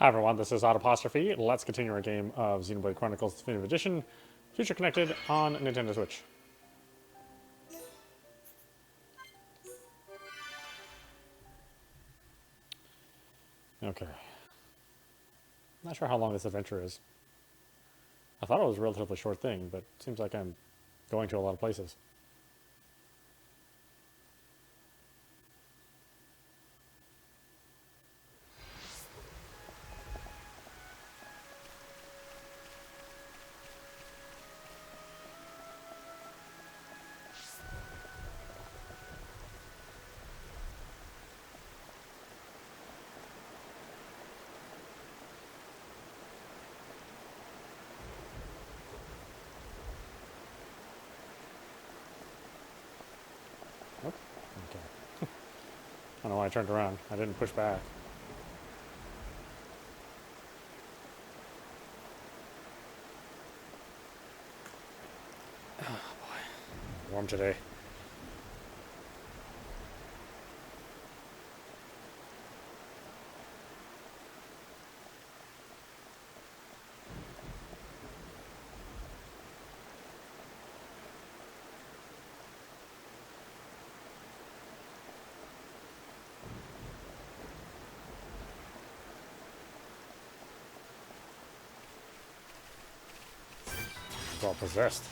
Hi everyone, this is audap. Let's continue our game of Xenoblade Chronicles Definitive Edition, Future Connected on Nintendo Switch. Okay. Not sure how long this adventure is. I thought it was a relatively short thing, but it seems like I'm going to a lot of places. Oh, okay. I don't know why I turned around. I didn't push back. Oh boy. Warm today. Well possessed.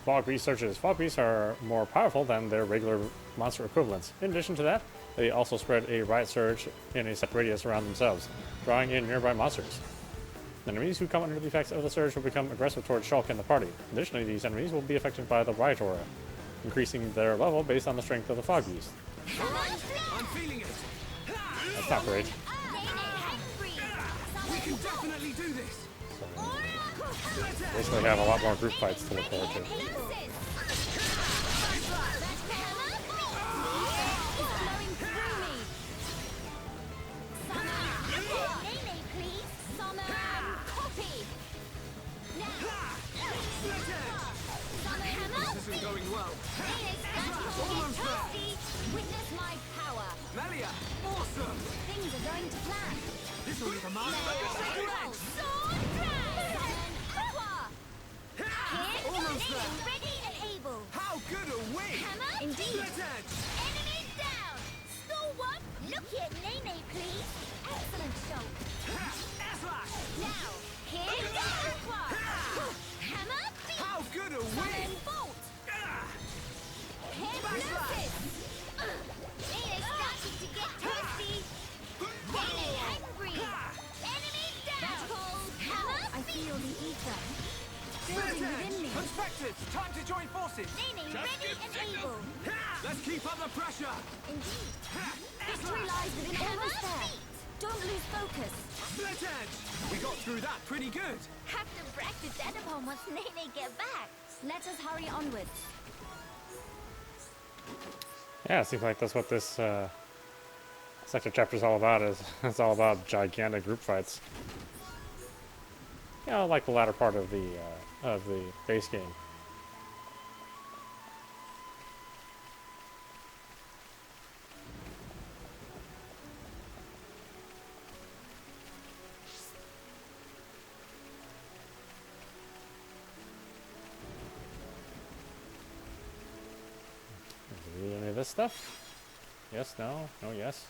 Fog beast searches. Fog beasts are more powerful than their regular monster equivalents. In addition to that, they also spread a riot surge in a set radius around themselves, drawing in nearby monsters. Enemies who come under the effects of the surge will become aggressive towards Shulk and the party. Additionally, these enemies will be affected by the riot aura, increasing their level based on the strength of the fog beast. I'm feeling it. That's not great. We can definitely do this. Basically have a lot more group fights to look forward to. This isn't going well. Witness my power. Melia, awesome. Things are going to plan. This will be the master. Almost there. Ready and able. How good are we? Hammer? Indeed. Split edge. Enemy down. Still one. Look at Nene, please. Excellent Shulk. Slash. Now, here we go. Hammer. Beat. How good are we? Summon bolt. Hypnosis. Nene's starting to get toasty. Nene angry. Enemy down. Hammer. I feel the ether. Split edge. Unexpected. Time to join forces. Nene ready and able. Let's keep up the pressure. Indeed. Victory lies within almost there. Don't lose focus. Split edge. We got through that pretty good. Have to practice that upon once Nene get back. Let us hurry onwards. Yeah, it seems like that's what this sector chapter is all about. It's all about gigantic group fights. Yeah, like the latter part of the base game. Do we need any of this stuff? Yes, no, no, yes.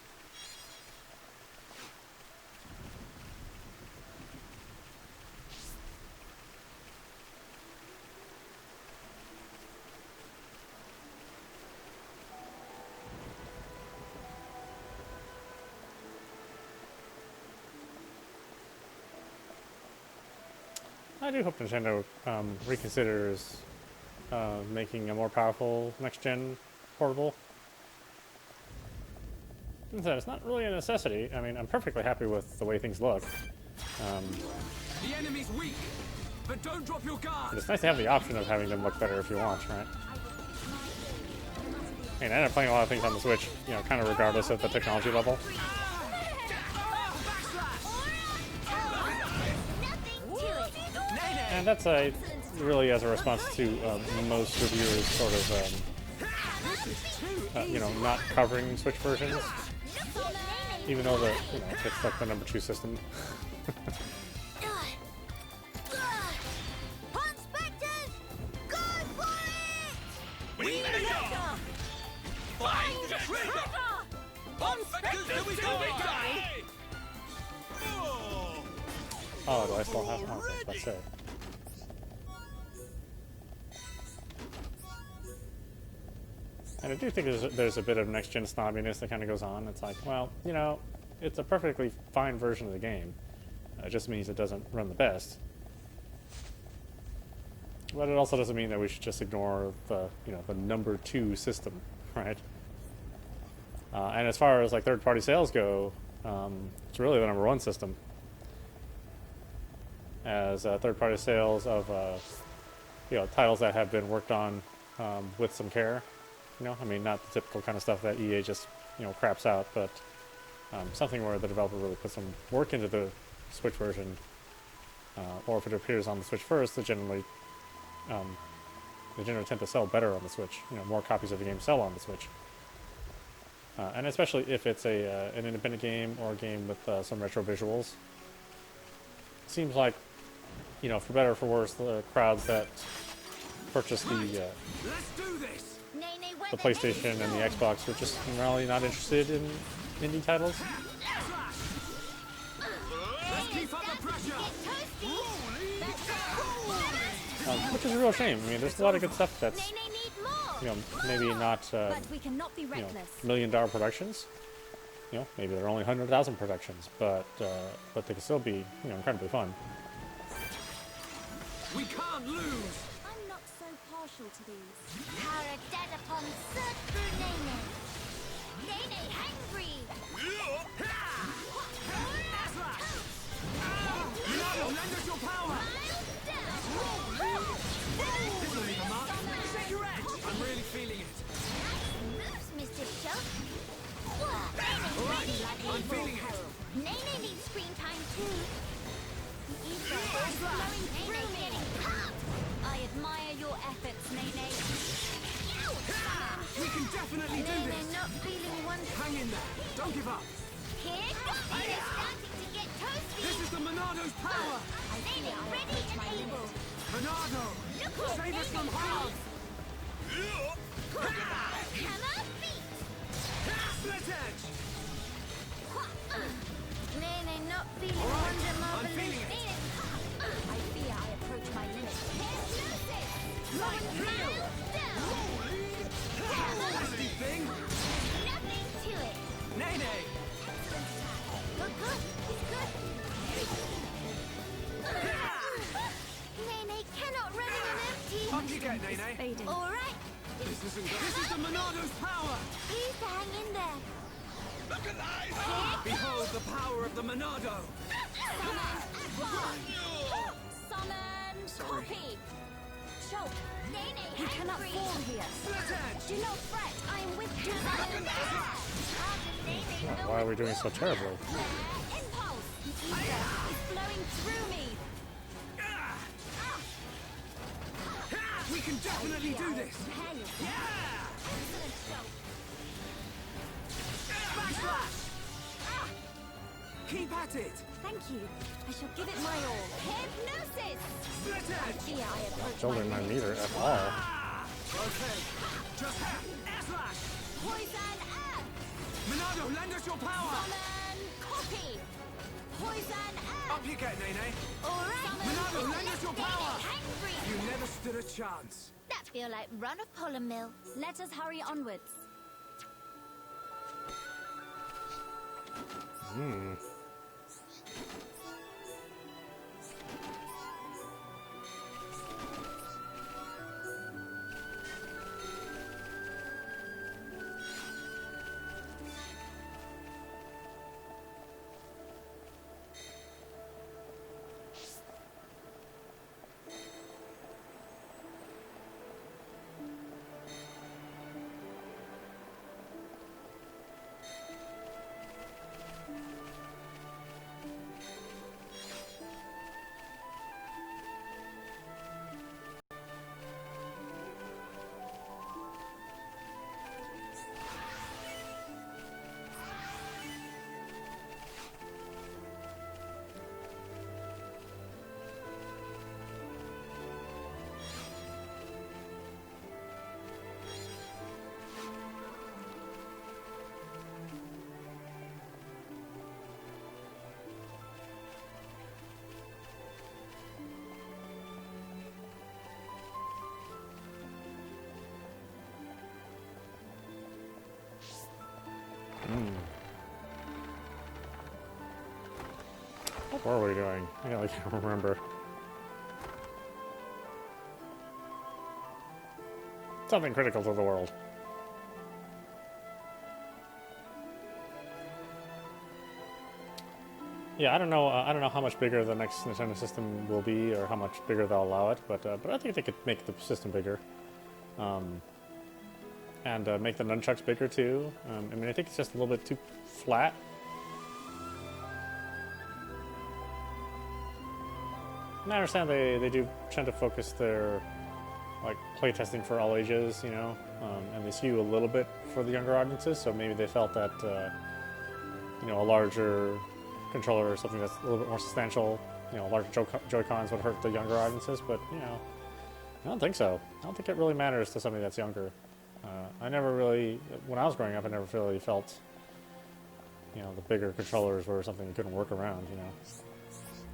I do hope Nintendo reconsiders making a more powerful next-gen portable. As I said, it's not really a necessity. I mean, I'm perfectly happy with the way things look. The enemy's weak, but don't drop your guard. It's nice to have the option of having them look better if you want, right? I mean, I end up playing a lot of things on the Switch, you know, kind of regardless of the technology level. And that's really as a response to most reviewers sort of, you know, not covering Switch versions. Even though the it's like the number 2 system. Hunt Spectres! Go for it! We make up! Find the trigger! On Spectres do we go! Oh, do I still have? Oh, I was about to say. And I do think there's a bit of next-gen snobbiness that kind of goes on. It's like, well, you know, it's a perfectly fine version of the game. It just means it doesn't run the best. But it also doesn't mean that we should just ignore the, the number 2 system, right? And as far as like third-party sales go, it's really the number 1 system. As third-party sales of titles that have been worked on with some care. I mean, not the typical kind of stuff that EA just craps out, but something where the developer really puts some work into the Switch version, or if it appears on the Switch first, they generally tend to sell better on the Switch. More copies of the game sell on the Switch, and especially if it's an independent game or a game with some retro visuals. Seems like, for better or for worse, the crowds that purchase the PlayStation and the Xbox are just really not interested in indie titles. Which is a real shame. I mean, there's a lot of good stuff that's, maybe not, $1 million productions. Maybe they're only 100,000 productions, but they can still be, incredibly fun. We can't lose! I'm not so partial to these. Power dead upon search through Nene. Nene hangry! Menace, lend us your power! This'll leave a mark. Shake your edge! I'm really feeling it. Nice moves, Mr. Shulk. Nene's ready like I'm feeling it. Nene needs screen time too. The ether is flowing through me. I admire your efforts, Nene. We can definitely do Nene this! not feeling one. Hang in there! Don't give up! Here goes. Nene's starting to get toasty. This is the Menado's power! Nene ready and able. Menado! Save us from harm! Hammer feet. Split edge! Nene not feeling All right, wonder I'm marvelous. feeling it. I fear I approach my limit. Flowing through. Nasty thing! Nothing to it. Nene! Good, good. It's good. Nene cannot run in an empty. Up you get, Nene! All right. This isn't good! This is the Menado's power! Please hang in there. Behold the power of the Menado! Summon copy. Shulk. Nene, You cannot fall here. Split edge! Do not fret. I am with you. Why are we doing so terribly? Impulse. The ether is flowing through me. We can definitely do this! Backslash! Keep at it! Thank you. I shall give it my all. Hypnosis. Split edge! Fear I approach Children my not limit. neither at all. Okay, just slash! Poison earth. Menado, lend us your power! Summon copy. Poison earth. Up you get, Nene! All right. Menado, lend us your power! Hangry. You never stood a chance. That feel like run of Polar Mill. Let us hurry onwards. What were we doing? I really can't remember. Something critical to the world. Yeah, I don't know. I don't know how much bigger the next Nintendo system will be, or how much bigger they'll allow it. But I think they could make the system bigger, and make the nunchucks bigger too. I mean, I think it's just a little bit too flat. And I understand they do tend to focus their like playtesting for all ages, you know, and they skew a little bit for the younger audiences. So maybe they felt that you know, a larger controller or something that's a little bit more substantial, you know, larger Joy-Cons would hurt the younger audiences. But you know, I don't think so. I don't think it really matters to somebody that's younger. I never really, when I was growing up, I never really felt, you know, the bigger controllers were something you couldn't work around, you know.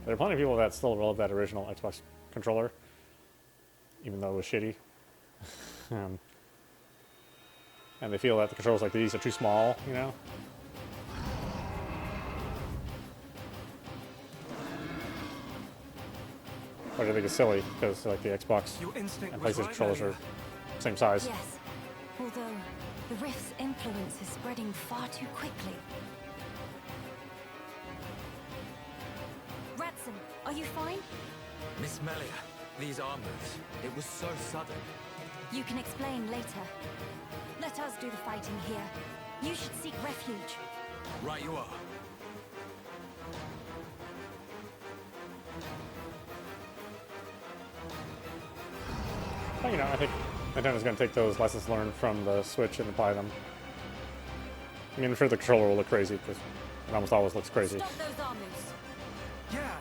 There are plenty of people that still love that original Xbox controller, even though it was shitty. And they feel that the controllers like these are too small, you know? Which I think is silly, because like the Xbox and PlayStation controllers are same size. Yes. Although the Rift's influence is spreading far too quickly. Ratson, are you fine? Miss Melia, these armors, it was so sudden. You can explain later. Let us do the fighting here. You should seek refuge. Right you are. But, you know, I think Nintendo's going to take those lessons learned from the Switch and apply them. I mean, I'm sure the controller will look crazy, because it almost always looks crazy. Stop those armors. Yeah.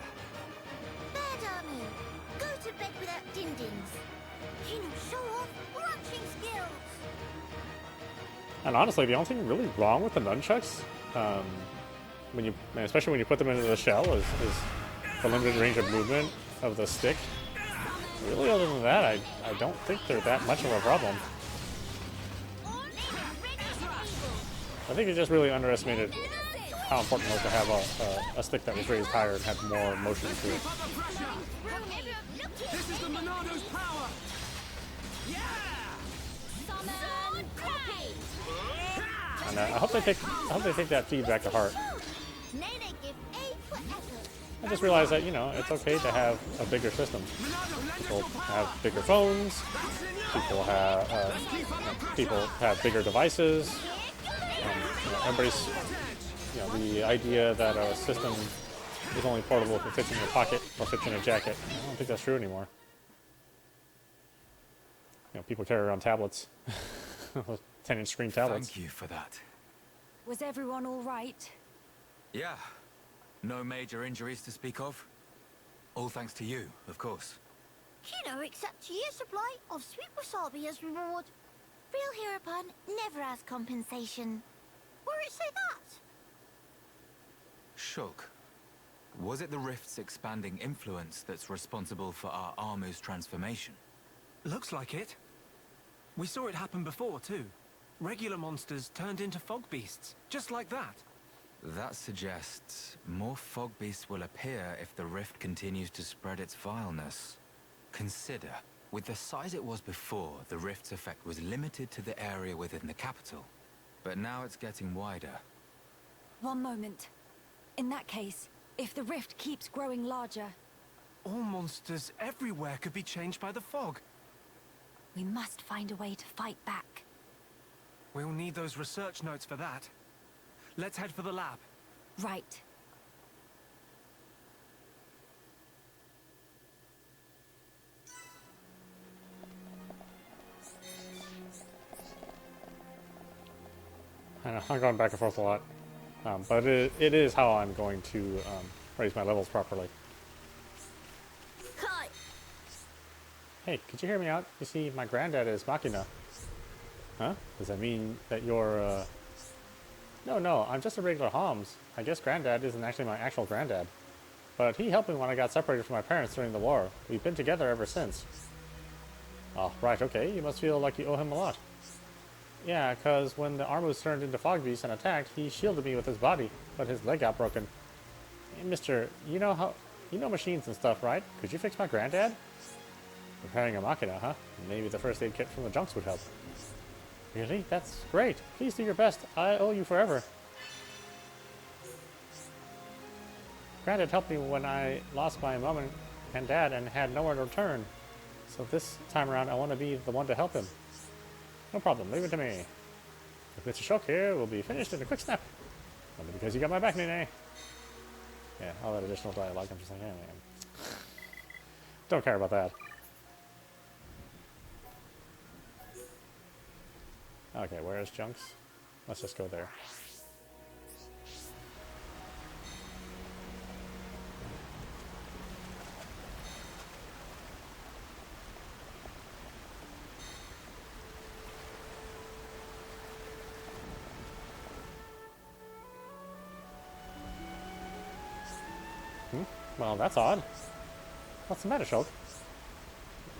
Bad army. Go to bed without din-dins. You know, show off crunching skills. And honestly, the only thing really wrong with the nunchucks, especially when you put them into the shell, is the limited range of movement of the stick. Really, other than that, I don't think they're that much of a problem. I think you just really underestimated how important it was to have a stick that was raised higher and had more motion to it. This is the Monado's power! Yeah! Summon copy. And I hope they take that feedback to heart. Nene give A for effort. I just realized that, you know, it's okay to have a bigger system. People have bigger phones. People have bigger devices. You know, everybody's, you know, the idea that a system is only portable if it fits in your pocket or fits in a jacket. I don't think that's true anymore. You know, people carry around tablets, 10-inch screen tablets. Thank you for that. Was everyone all right? Yeah. No major injuries to speak of. All thanks to you, of course. Kino accepts a year's supply of sweet wasabi as reward. Real hero pun never has compensation. Where it say that? Shulk, was it the Rift's expanding influence that's responsible for our Armu's transformation? Looks like it. We saw it happen before, too. Regular monsters turned into fog beasts, just like that. That suggests more fog beasts will appear if the Rift continues to spread its vileness. Consider, with the size it was before, the Rift's effect was limited to the area within the capital. But now it's getting wider. One moment. In that case, if the rift keeps growing larger, All monsters everywhere could be changed by the fog. we must find a way to fight back. We'll need those research notes for that. Let's head for the lab. Right. I know, I'm going back and forth a lot. But it is how I'm going to raise my levels properly. Hi. Hey, could you hear me out? You see, my granddad is Machina. Huh? Does that mean that you're, No, I'm just a regular Homs. I guess granddad isn't actually my actual granddad. But he helped me when I got separated from my parents during the war. We've been together ever since. Oh, right, okay. You must feel like you owe him a lot. Yeah, because when the Armus turned into fog beasts and attacked, he shielded me with his body, but his leg got broken. Hey, Mister, you know machines and stuff, right? Could you fix my granddad? Repairing a machina, huh? Maybe the first aid kit from the junks would help. Really? That's great. Please do your best. I owe you forever. Granddad helped me when I lost my mom and dad and had nowhere to return. So this time around, I want to be the one to help him. No problem. Leave it to me. If Mr. Shulk here, will be finished in a quick snap. Only because you got my back, Nene. Yeah, all that additional dialogue. I'm just like, yeah, man. Don't care about that. Okay, where is Junks? Let's just go there. Well, that's odd. What's the matter, Shulk?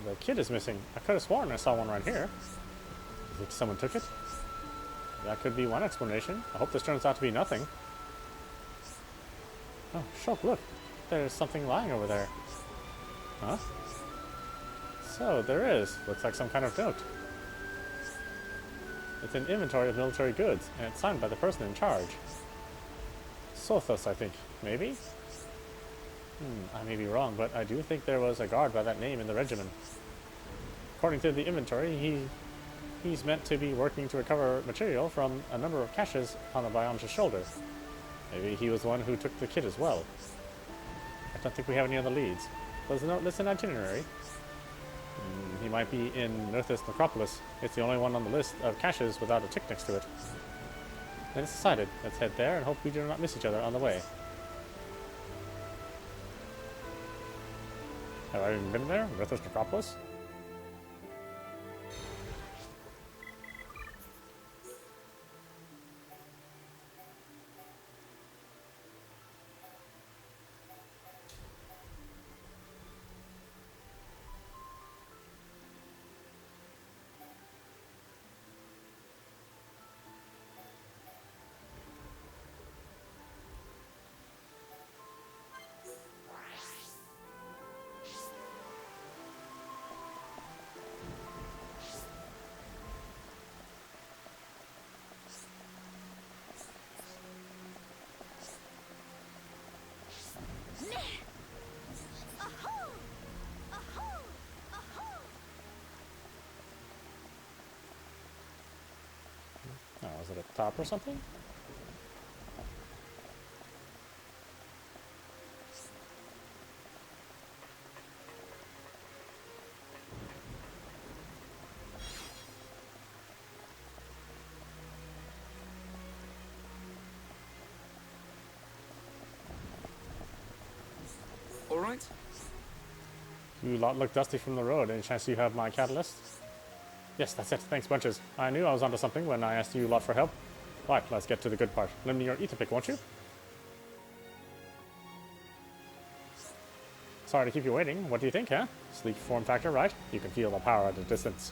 The kid is missing. I could have sworn I saw one right here. You think someone took it? That could be one explanation. I hope this turns out to be nothing. Oh, Shulk, look. There's something lying over there. Huh? So, there is. Looks like some kind of note. It's an inventory of military goods, and it's signed by the person in charge. Sothos, I think. Maybe? I may be wrong, but I do think there was a guard by that name in the regiment. According to the inventory, he's meant to be working to recover material from a number of caches on the biome's shoulder. Maybe he was the one who took the kid as well. I don't think we have any other leads. Does the note list an itinerary? He might be in Northwest Necropolis. It's the only one on the list of caches without a tick next to it. Then it's decided. Let's head there and hope we do not miss each other on the way. Have I even been there? Northwest Necropolis? Oh, is it at the top or something? All right? You lot look dusty from the road. Any chance you have my catalyst? Yes, that's it. Thanks bunches. I knew I was onto something when I asked you lot for help. Right, let's get to the good part. Lend me your ether pick, won't you? Sorry to keep you waiting. What do you think, huh? Sleek form factor, right? You can feel the power at a distance.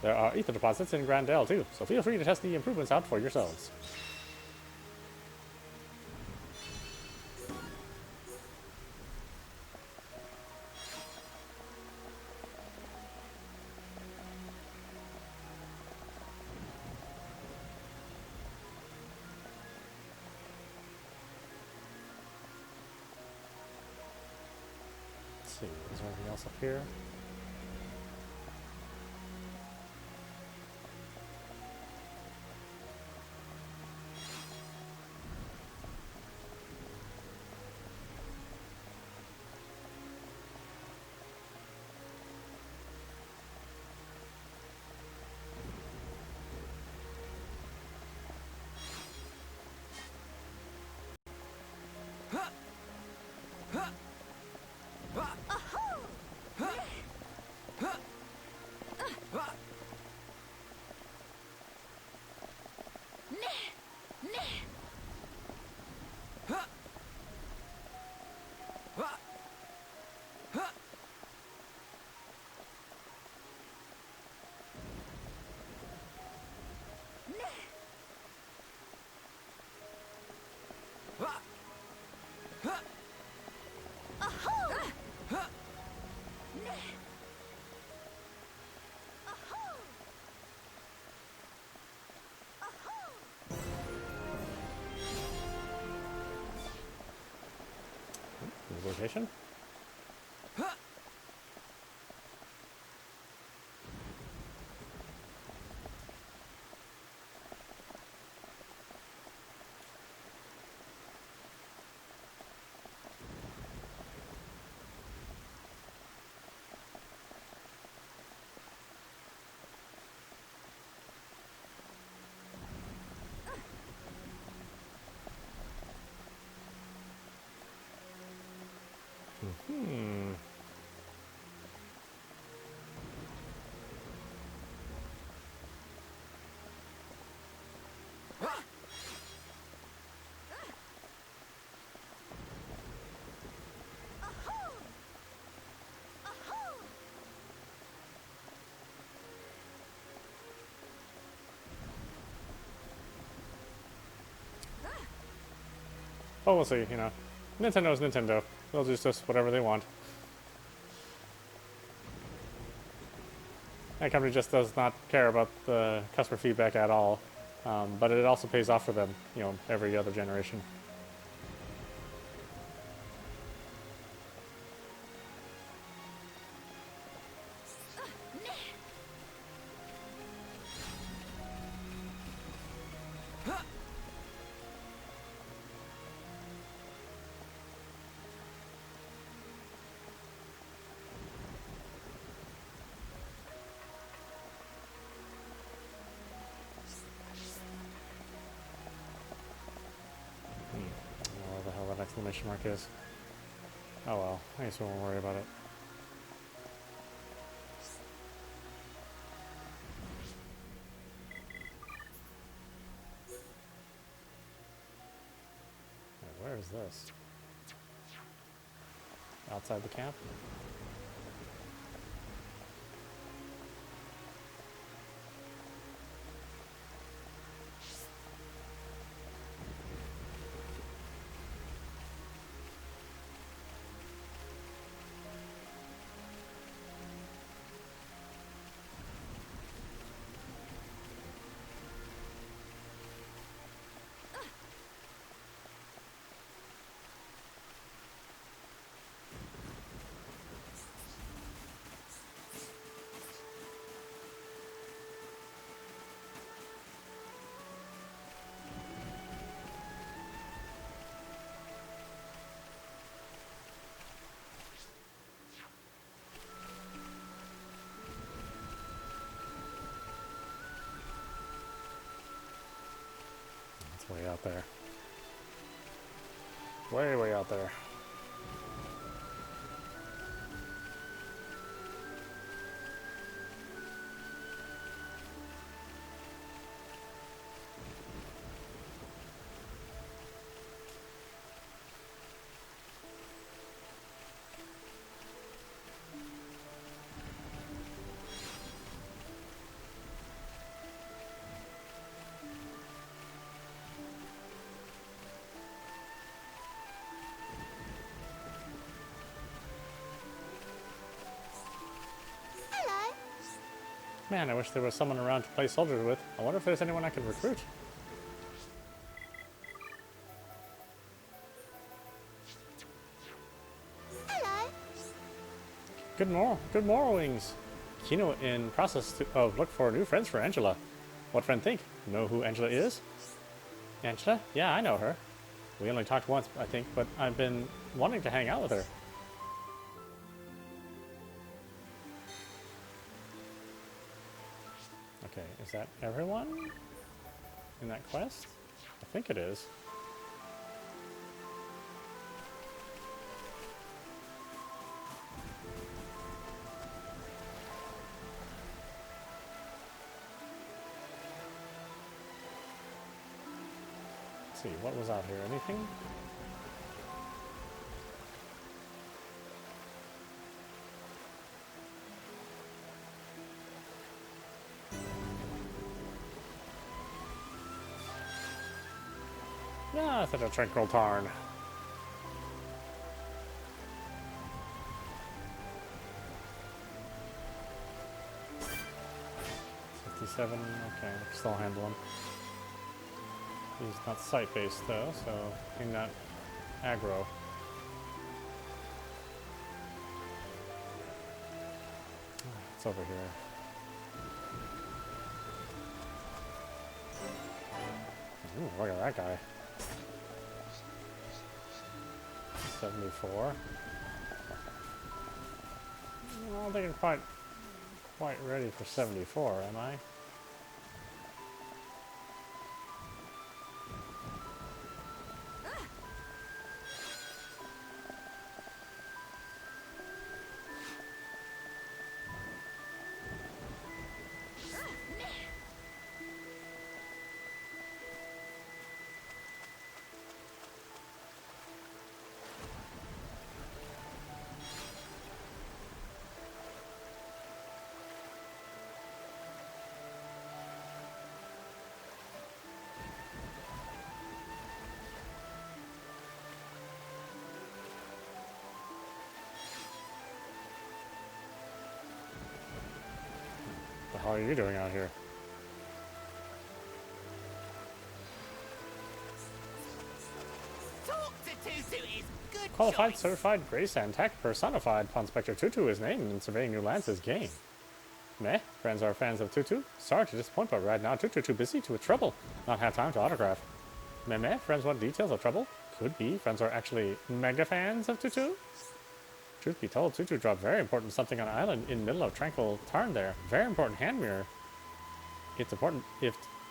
There are ether deposits in Grandel too, so feel free to test the improvements out for yourselves. Let's see, is there anything else up here? Location. Hmm. Oh, we'll see, you know. Nintendo's Nintendo. They'll just whatever they want. That company just does not care about the customer feedback at all. But it also pays off for them, you know, every other generation. What the hell that exclamation mark is. Oh well, I guess we won't worry about it. Where is this? Outside the camp? It's way out there. Way, way out there. Man, I wish there was someone around to play soldiers with. I wonder if there's anyone I could recruit. Hello. Good morrowings. Kino in process of look for new friends for Angela. What friend think? Know who Angela is? Angela? Yeah, I know her. We only talked once, I think, but I've been wanting to hang out with her. Okay, is that everyone in that quest? I think it is. Let's see, what was out here? Anything? Ah, such a tranquil tarn. 67, okay, still handle him. He's not sight-based though, so he's not aggro. It's over here. Ooh, look at that guy. 74. I don't think I'm quite ready for 74, am I? What the hell are you doing out here? Talk to Tutu is good Qualified, choice. certified, grace, and tech personified. Pawn Spectre Tutu is named in surveying new lands as game. Meh, friends are fans of Tutu. Sorry to disappoint, but right now Tutu too busy to trouble. Not have time to autograph. Meh, friends want details of trouble. Could be, friends are actually mega fans of Tutu. Truth be told, Tutu dropped very important something on an island in middle of tranquil Tarn there. Very important hand mirror. It's important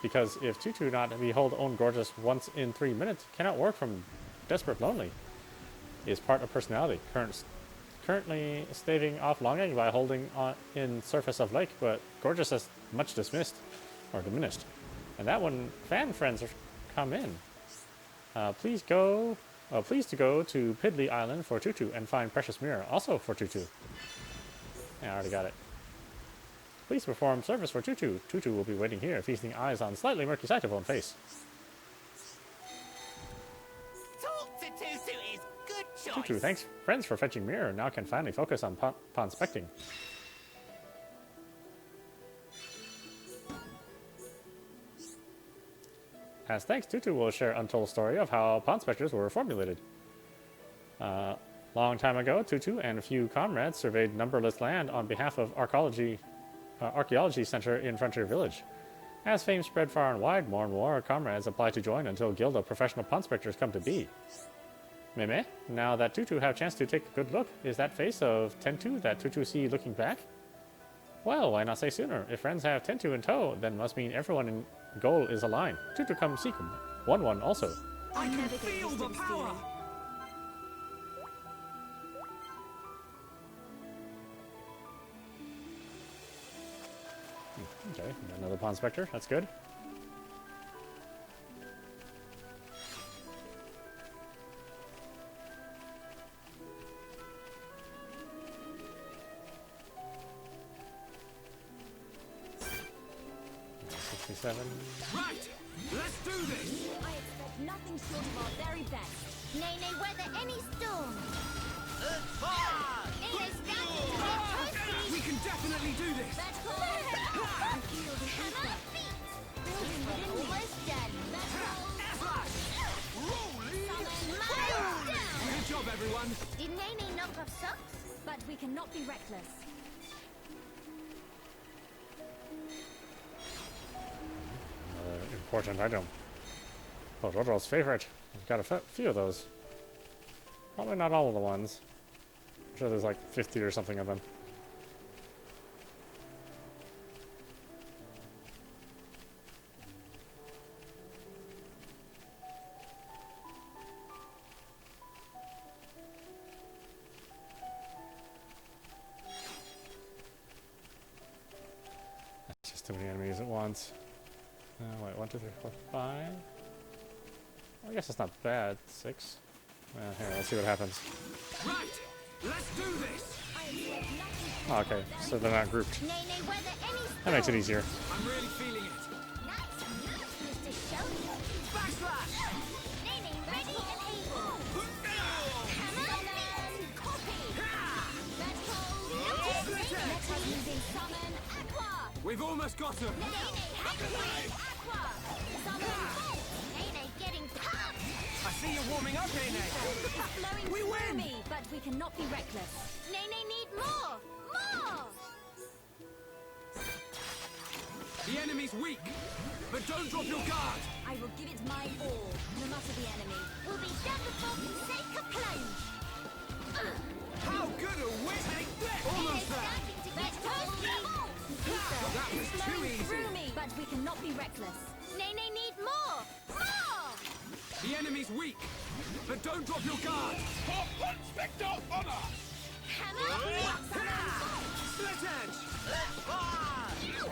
because if Tutu not behold own gorgeous once in 3 minutes cannot work from desperate lonely. Is part of personality. Currently staving off longing by holding on in surface of lake, but gorgeous is much dismissed or diminished. And that when fan friends come in. Pleased to go to Pidley Island for Tutu and find Precious Mirror, also for Tutu. Yeah, I already got it. Please perform service for Tutu. Tutu will be waiting here, feasting eyes on slightly murky sight of own face. Talk to Tutu is good choice. Tutu, thanks friends for fetching Mirror. Now can finally focus on pawn specting. As thanks, Tutu will share untold story of how pawn specters were formulated. Long time ago, Tutu and a few comrades surveyed numberless land on behalf of archaeology center in Frontier Village. As fame spread far and wide, more and more comrades apply to join until guild of professional pawn specters come to be. Meme, now that Tutu have chance to take a good look, is that face of Tentu that Tutu see looking back? Well, why not say sooner? If friends have Tentu in tow, then must mean everyone in goal is aligned. Tutu come seek 1-1 also. I can feel the power! Okay, another pawn specter, that's good. Right! Let's do this! I expect nothing short of our very best. Nay, weather any storm. Advance! Nene's starting to get toasty. We can definitely do this! That's cold. I feel the hammer feet. Building within me. Almost done. That's cold. Flash! Miles down. Good job, everyone! Did Nene knock off socks? But we cannot be reckless. Important item. Oh, Rodro's favorite. I've got a few of those. Probably not all of the ones. I'm sure there's like 50 or something of them. That's just too many enemies at once. Wait, 1, 2, 3, 4, 5. Well, I guess it's not bad. 6. Here, let's see what happens. Right! Let's do this! Oh, okay, so they're not grouped. Nene, weather any storm. That makes it easier. I'm really feeling it! Nice, Mr. Shulk. Backslash! Nene, ready and able. Hammer feet. Copy. That's cold. Notice. Glitter! Let us using summon Aqua! We're We've almost got him! Aqua! Summon Bolt! Nene getting pumped! I see you warming up, Nene! Flowing We through win! me, but we cannot be reckless. Nene need more! More! The enemy's weak, but don't drop your guard! I will give it my all, no matter the enemy. We'll be done before we take a plunge! How good a whip! Take this! Almost there! Starting to get toasty! That was too Flowing easy! through me, but we cannot be reckless. Nene need more! More! The enemy's weak, but don't drop your guard! Hammer! Split edge!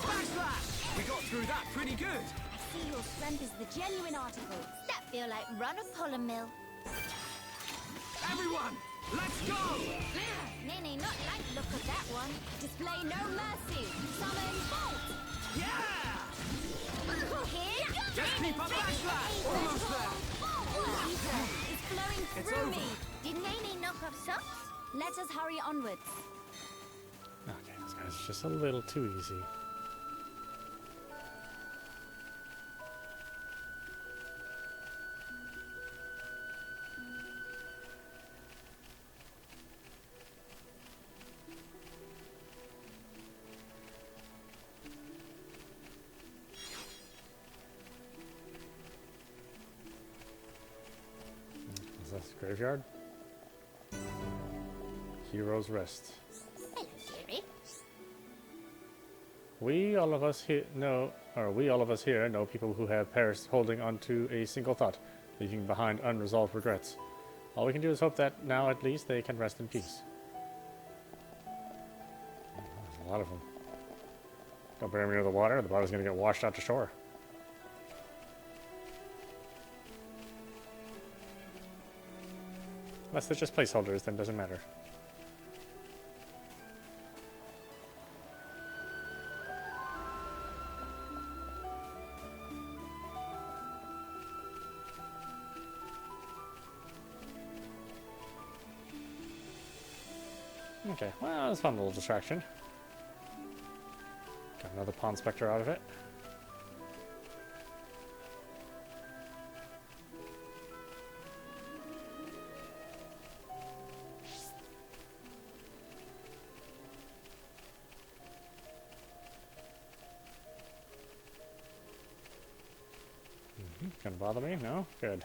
Backslash! We got through that pretty good! I see your strength is the genuine article. That feel like run a polymer mill. Everyone, let's go! Nene not like look of that one. Display no mercy. Summon Bolt. Yeah! Here goes! Just keep up backslash! Almost there! Ether is flowing It's through over. me. Did Nene knock off socks? Let us hurry onwards. Okay, this guy's just a little too easy. Is this graveyard? Hero's Rest. Hello, dearie. We all of us here know people who have perished holding onto a single thought, leaving behind unresolved regrets. All we can do is hope that now at least they can rest in peace. There's a lot of them. Don't bury me near the water, the body's gonna get washed out to shore. Unless they're just placeholders, then it doesn't matter. Okay, well, that's a fun little distraction. Got another Pawn Spectre out of it. Gonna bother me? No? Good.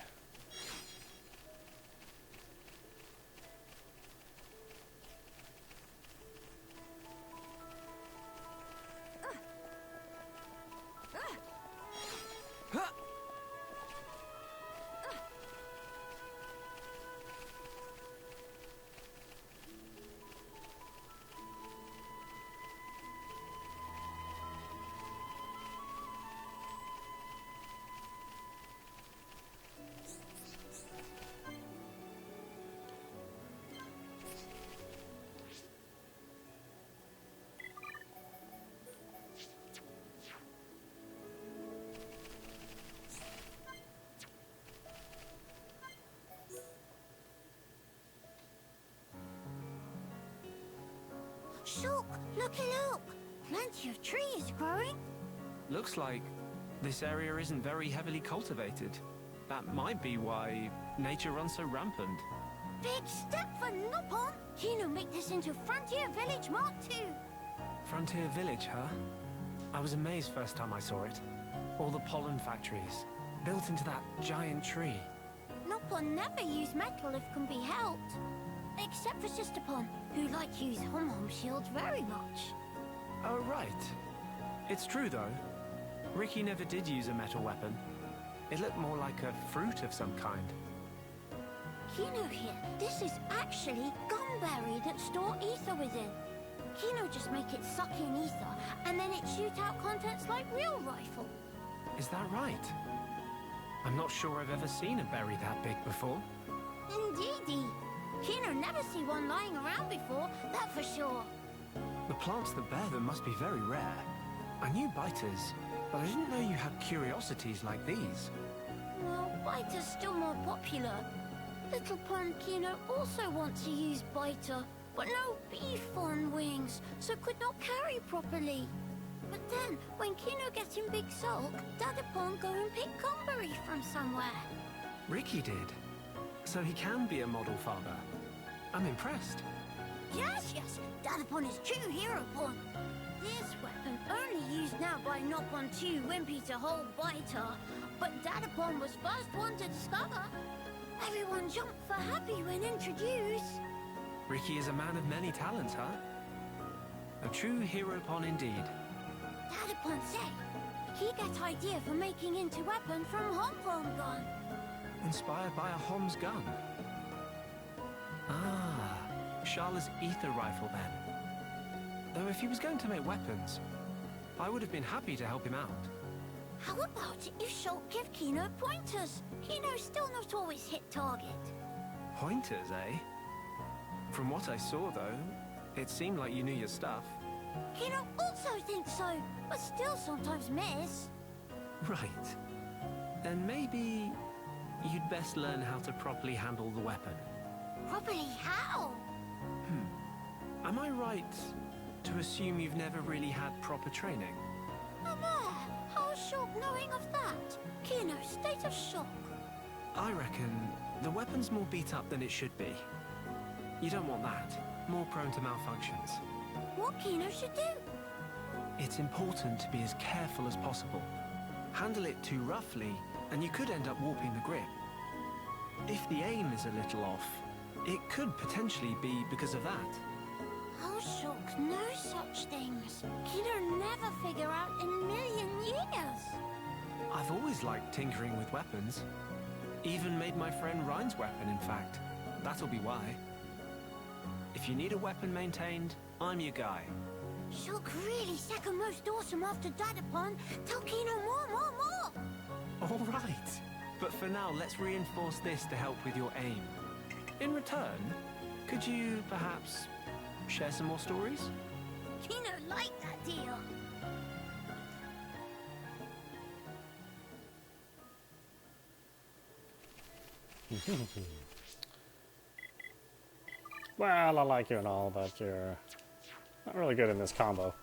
Shulk, look! Plenty of trees growing. Looks like this area isn't very heavily cultivated. That might be why nature runs so rampant. Big step for Nopon. Kino make this into Frontier Village Mark II. Frontier Village, huh? I was amazed first time I saw it. All the pollen factories, built into that giant tree. Nopon never use metal if can be helped. Except for Sisterpon, who like use hom-hom shields very much. Oh, right. It's true, though. Ricky never did use a metal weapon. It looked more like a fruit of some kind. Kino here, this is actually gumberry that store ether within. Kino just make it suck in ether, and then it shoot out contents like real rifle. Is that right? I'm not sure I've ever seen a berry that big before. Indeedy. Kino never see one lying around before, that for sure. The plants that bear them must be very rare. I knew biters, but I didn't know you had curiosities like these. Well, biter's still more popular. Little Pond Kino also wants to use biter, but no beef on wings, so could not carry properly. But then, when Kino gets in Big Sulk, Dadapon go and pick Gomberry from somewhere. Ricky did. So he can be a model father. I'm impressed. Yes, Dadapon is true hero porn. This weapon only used now by Nopon 2 Wimpy to hold Biter, but Dadapon was first one to discover. Everyone jumped for happy when introduced. Ricky is a man of many talents, huh? A true hero pon indeed. Dadapon said he gets idea for making into weapon from homegrown gun. Inspired by a Hom's gun. Ah, Sharla's ether rifle then. Though if he was going to make weapons, I would have been happy to help him out. How about if Shulk give Kino pointers? Kino's still not always hit target. Pointers, eh? From what I saw, though, it seemed like you knew your stuff. Kino also thinks so, but still sometimes miss. Right. Then maybe you'd best learn how to properly handle the weapon. Properly how? Am I right to assume you've never really had proper training? Mama, how's Shulk knowing of that? Kino, state of shock. I reckon the weapon's more beat up than it should be. You don't want that. More prone to malfunctions. What Kino should do? It's important to be as careful as possible. Handle it too roughly, and you could end up warping the grip. If the aim is a little off, it could potentially be because of that. How Shulk knows such things? Kino never figure out in a million years. I've always liked tinkering with weapons. Even made my friend Ryan's weapon, in fact. That'll be why. If you need a weapon maintained, I'm your guy. Shulk really second most awesome after Dadapon. Tell Kino more. All right. But for now, let's reinforce this to help with your aim. In return, could you perhaps share some more stories? Kino liked that deal. Well, I like you and all, but you're not really good in this combo.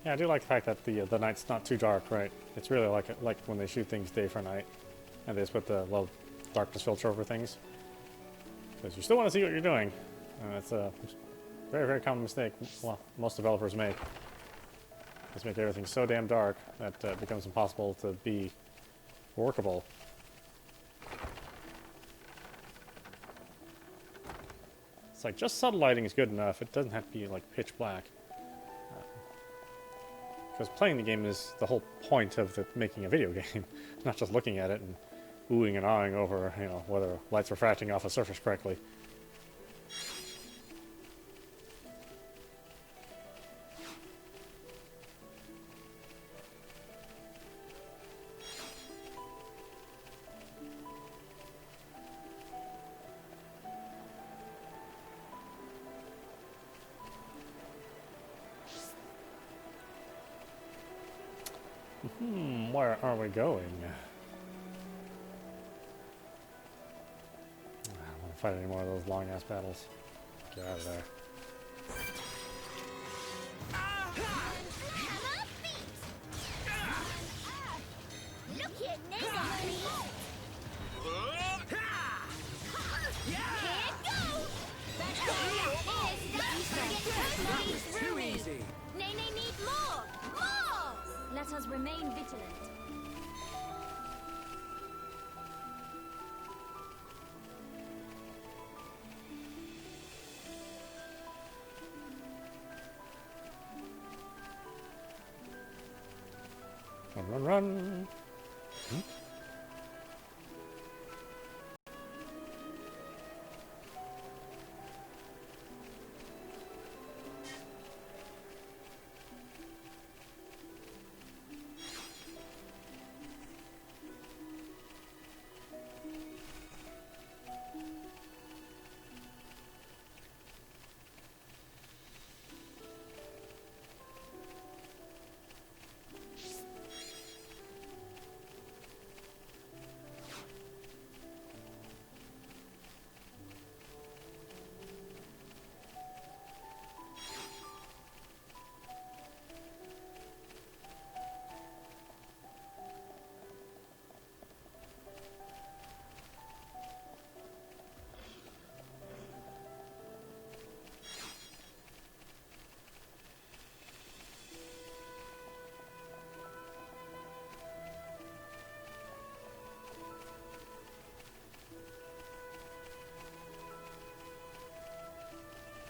Yeah, I do like the fact that the night's not too dark, right? It's really like when they shoot things day for night, and they just put the low darkness filter over things, because you still want to see what you're doing. It's a very, very common mistake. Well, most developers make. Just make everything so damn dark that it becomes impossible to be workable. It's like just subtle lighting is good enough. It doesn't have to be like pitch black. Because playing the game is the whole point of making a video game, not just looking at it and oohing and ahhing over, you know, whether light's refracting off a surface correctly. Where are we going? I don't want to fight any more of those long-ass battles. Get out of there. Too easy. Nene need more! Let us remain vigilant. Run.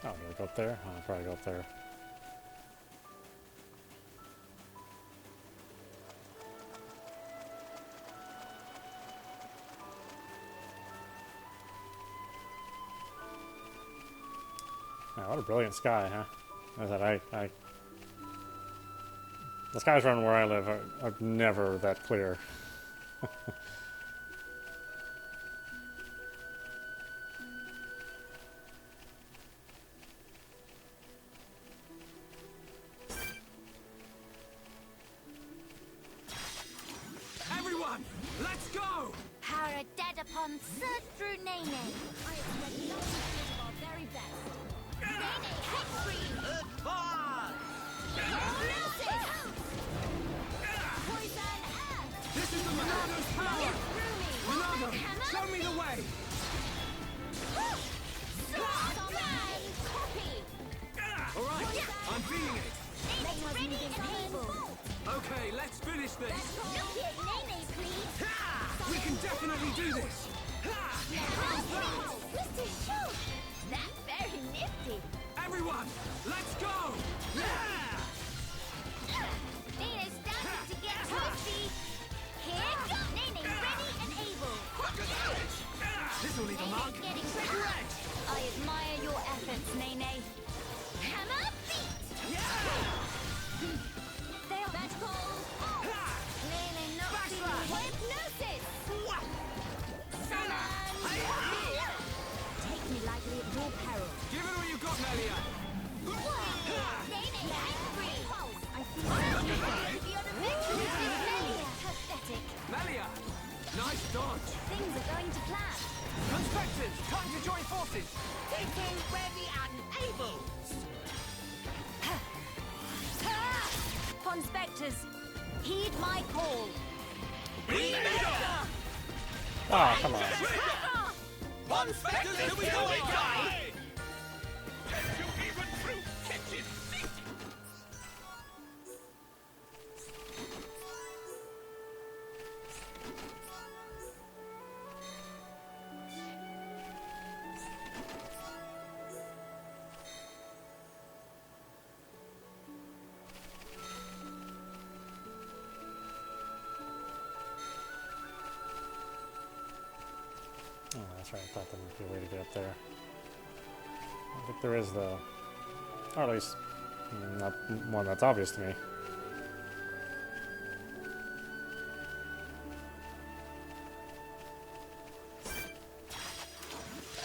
Oh, do I go up there? I'll probably go up there. Wow, what a brilliant sky, huh? I said, the skies around where I live are never that clear. Everyone, let's go! Hara Dadapon search through Nene. I expect nothing short of our very best. Nene, hit free! Poison earth! This is the Monado's power! Monado, show me the way! Alright, I'm feeling it! Okay, let's finish this! Look at Nene, please! We can definitely do this! Mr. Shulk! That's very nifty! Everyone, let's go! Nene's starting to get toasty! Here goes Nene, ready and able! This will leave a mark! Nene's getting red! I admire your efforts, Nene! Hammer feet! They are magical! Nene not feeling hypnosis! Summon! Take me lightly at your peril! Give it all you got, Melia! Nene angry! I feel beyond a victory! Pathetic! Melia! Nice dodge! Things are going to plan! Conspectors, time to join forces! Taking ready and able. Conspectors, heed my call. Ah, come on. One spectre, here we go again. Can you even through kitchen sink? Oh, that's right. I thought there would be a way to get up there. I think there is, though. Or at least, not one that's obvious to me.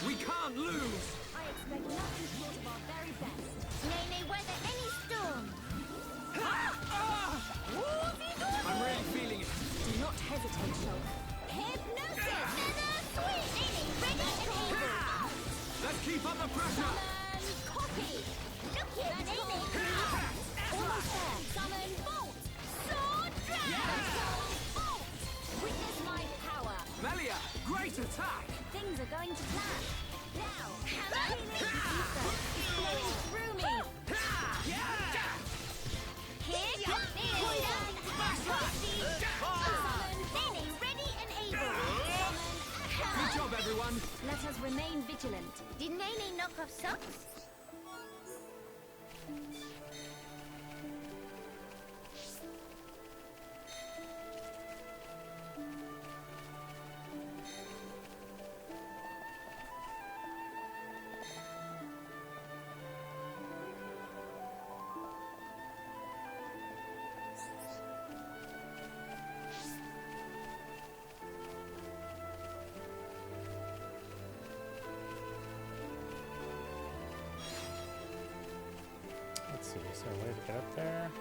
We can't lose! I expect nothing short of our very best. Nene, weather any storm! I'm really feeling it. Do not hesitate, Shulk. Hypnosis! Sweet! Nene, ready and able! Let's keep up the pressure! Summon copy! Look at Nene, please! Almost there! Summon bolt! Sword dragon! Bolt! Witness my power! Melia, great attack! Things are going to plan. Now, hammer! Ether is flowing through me! Here comes Nene! Summon Nene, ready and able! Summon Good job, everyone! Let us remain vigilant. Did Nene knock off socks? Let's see, is there a way to get up there?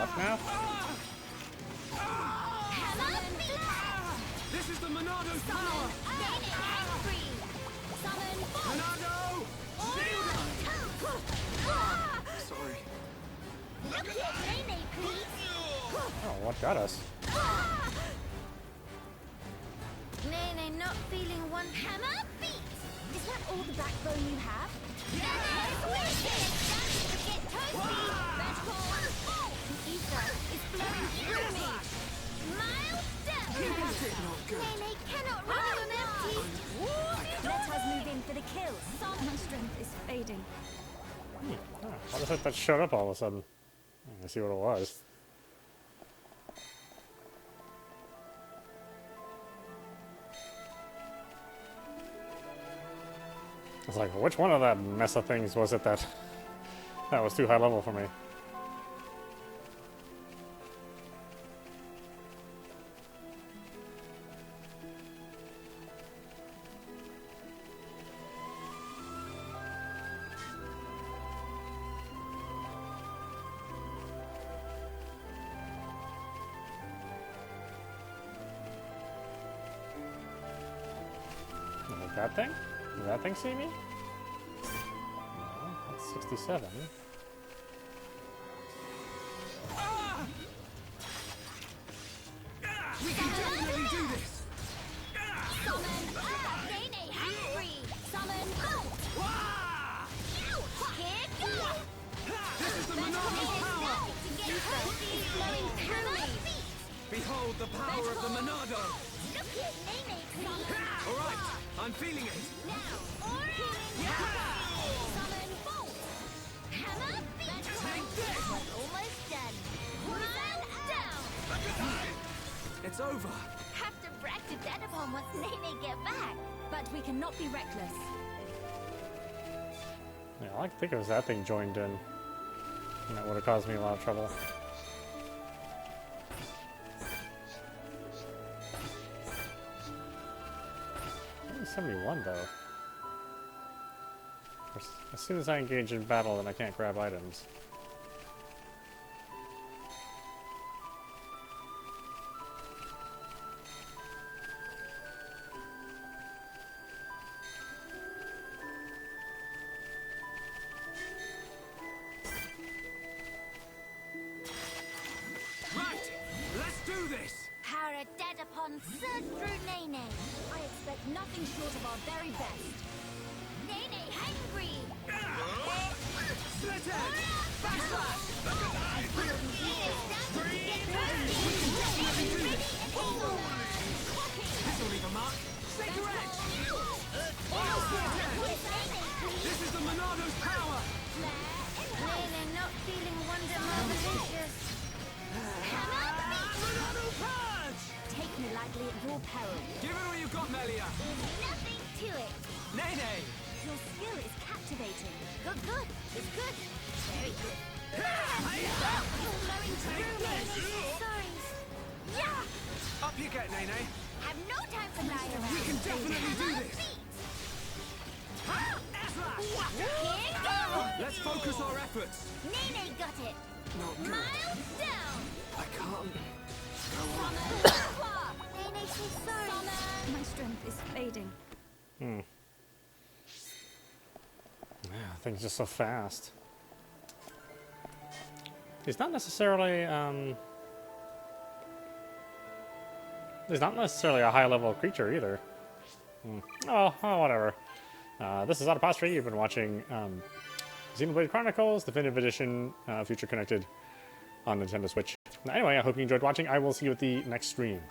Up now? Hammer! This is the Monado's power! Nene, angry! Summon bolt! Monado! Shield her! got us. Nene not feeling one hammer beat. Is that all the backbone you have? The ether is flowing through me. Miles down. Nene cannot run on empty. Let us move in for the kill. My strength is fading. What is it that showed up all of a sudden? Let's see what it was. It's like, which one of that mess of things was it that was too high level for me? Like that thing? Did that thing see me? No, that's 67. We can definitely do this! Summon Nene hungry. Summon Bolt. Here goes. This is the Monado's power! To get thirsty, flowing through me. Behold the power of the Monado! Look at Nene summon. Alright, I'm feeling it! Now, summon Bolt. Hammer beat. Take this! We're almost done. Miles down. It's over! Have to brag to Dedapon once Nene get back. But we cannot be reckless. Yeah, I like to think it was that thing joined in. And that would have caused me a lot of trouble. 71 though. Of course, as soon as I engage in battle, then I can't grab items. Right! Let's do this! Power of Dedapon surge through Nene. I expect nothing short of our very best. Nene hungry. Split edge! Backslash! This'll leave a mark! Shaker edge! This is the Monado's power! Nene not feeling wonder more delicious. Monado purge! Take me lightly at your peril. Give it all you've got, Melia! There's nothing to it. Nene! Your skill is captivating. Good, good. It's good. Very good. Flowing through me. Sorry. Yeah! Up you get, Nene! Have no time for lying around. We can definitely do this! Here goes. Let's focus our efforts! Nene got it. Not good. Miles down. I can't. Nene, she's sorry. My strength is fading. Yeah, things just so fast. He's not necessarily he's not necessarily a high level creature either. Oh, whatever. This is audap. You've been watching Xenoblade Chronicles, Definitive Edition, Future Connected on Nintendo Switch. Anyway, I hope you enjoyed watching. I will see you at the next stream.